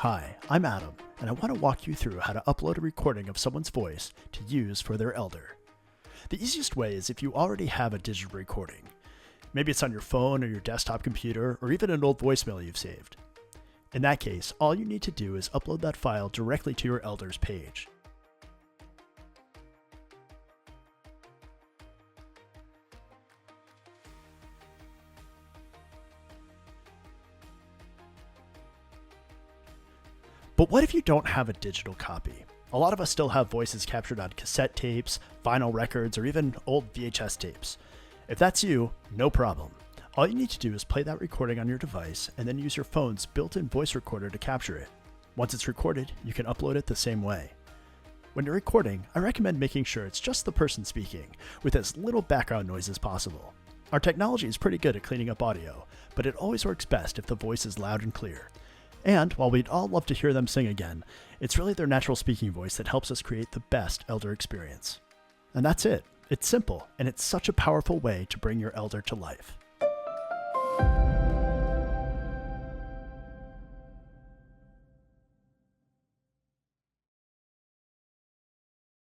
Hi, I'm Adam, and I want to walk you through how to upload a recording of someone's voice to use for their elder. The easiest way is if you already have a digital recording. Maybe it's on your phone or your desktop computer, or even an old voicemail you've saved. In that case, all you need to do is upload that file directly to your elder's page. But what if you don't have a digital copy? A lot of us still have voices captured on cassette tapes, vinyl records, or even old VHS tapes. If that's you, no problem. All you need to do is play that recording on your device and then use your phone's built-in voice recorder to capture it. Once it's recorded, you can upload it the same way. When you're recording, I recommend making sure it's just the person speaking, with as little background noise as possible. Our technology is pretty good at cleaning up audio, but it always works best if the voice is loud and clear. And while we'd all love to hear them sing again, it's really their natural speaking voice that helps us create the best elder experience. And that's it. It's simple, and it's such a powerful way to bring your elder to life.